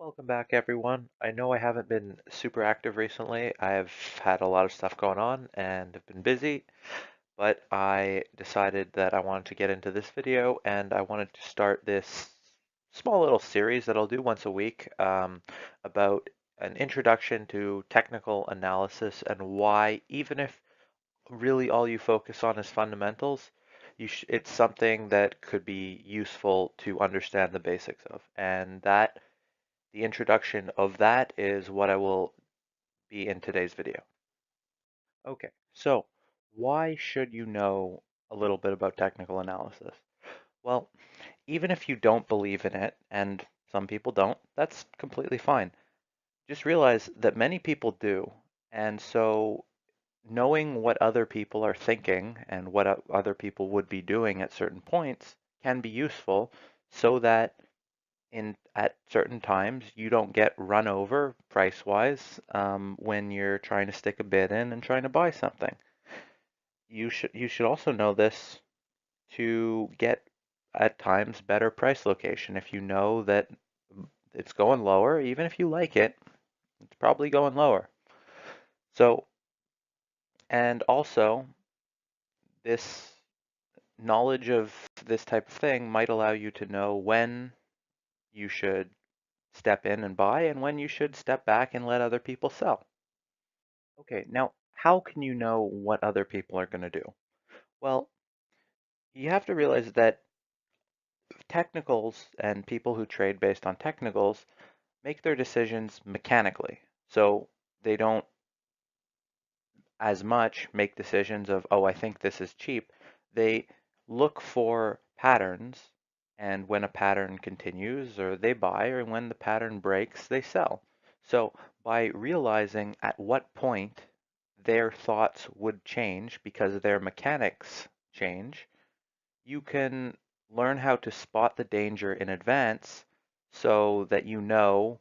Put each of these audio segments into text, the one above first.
Welcome back, everyone. I know I haven't been super active recently. I've had a lot of stuff going on and have been busy, but I decided that I wanted to get into this video and I wanted to start this small little series that I'll do once a week about an introduction to technical analysis and why, even if really all you focus on is fundamentals, it's something that could be useful to understand the basics of. And the introduction of that is what I will be in today's video. Okay, so why should you know a little bit about technical analysis? Well, even if you don't believe in it, and some people don't, that's completely fine. Just realize that many people do. And so knowing what other people are thinking and what other people would be doing at certain points can be useful so that in at certain times you don't get run over price wise when you're trying to stick a bid in and trying to buy something. You should also know this to get at times better price location. If you know that it's going lower, even if you like it, it's probably going lower. So, and also this knowledge of this type of thing might allow you to know when you should step in and buy and when you should step back and let other people sell. Okay, now how can you know what other people are going to do? Well, you have to realize that technicals and people who trade based on technicals make their decisions mechanically. So they don't as much make decisions of, oh, I think this is cheap. They look for patterns, and when a pattern continues, or they buy, or when the pattern breaks, they sell. So by realizing at what point their thoughts would change because their mechanics change, you can learn how to spot the danger in advance so that you know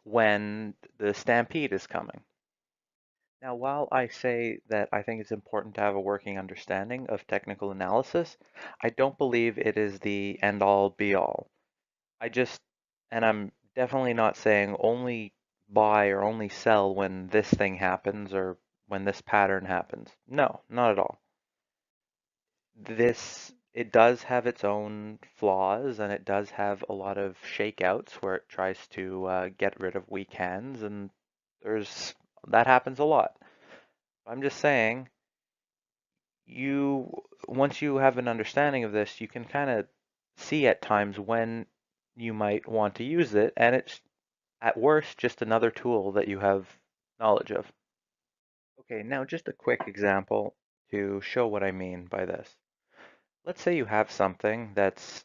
when the stampede is coming. Now, while I say that I think it's important to have a working understanding of technical analysis, I don't believe it is the end all be all. I just, and I'm definitely not saying only buy or only sell when this thing happens or when this pattern happens. No, not at all. It does have its own flaws and it does have a lot of shakeouts where it tries to get rid of weak hands, and that happens a lot. I'm just saying, once you have an understanding of this, you can kind of see at times when you might want to use it, and it's at worst just another tool that you have knowledge of. Okay, now just a quick example to show what I mean by this. Let's say you have something that's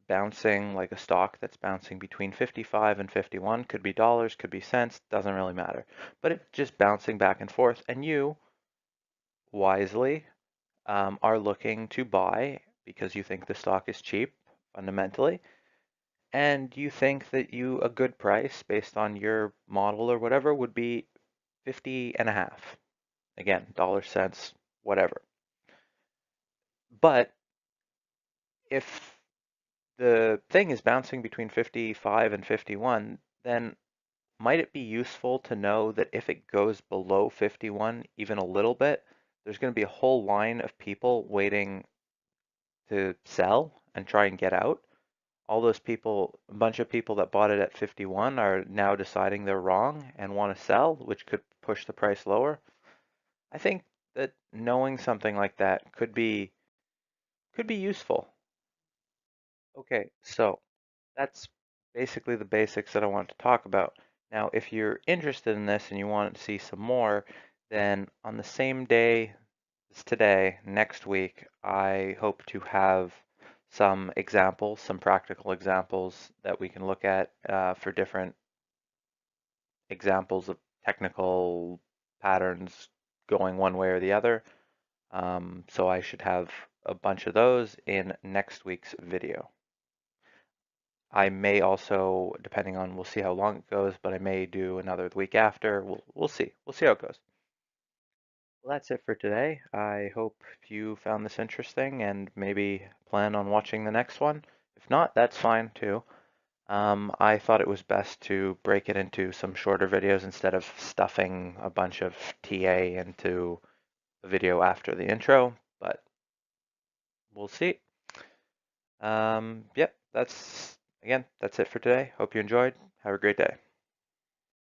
bouncing like a stock that's bouncing between 55 and 51, could be dollars, could be cents, doesn't really matter. But it's just bouncing back and forth, and you wisely are looking to buy because you think the stock is cheap fundamentally, and you think that a good price based on your model or whatever would be 50 and a half. Again, dollars, cents, whatever. But if the thing is bouncing between 55 and 51, then might it be useful to know that if it goes below 51 even a little bit, there's going to be a whole line of people waiting to sell and try and get out? All those people, a bunch of people that bought it at 51 are now deciding they're wrong and want to sell, which could push the price lower. I think that knowing something like that could be useful. Okay, so that's basically the basics that I want to talk about. Now, if you're interested in this and you want to see some more, then on the same day as today, next week, I hope to have some examples, some practical examples that we can look at for different examples of technical patterns going one way or the other. So I should have a bunch of those in next week's video. I may also, depending on, we'll see how long it goes, but I may do another the week after. We'll see. We'll see how it goes. Well, that's it for today. I hope you found this interesting and maybe plan on watching the next one. If not, that's fine too. I thought it was best to break it into some shorter videos instead of stuffing a bunch of TA into the video after the intro, but we'll see. Yep, that's it for today. Hope you enjoyed. Have a great day.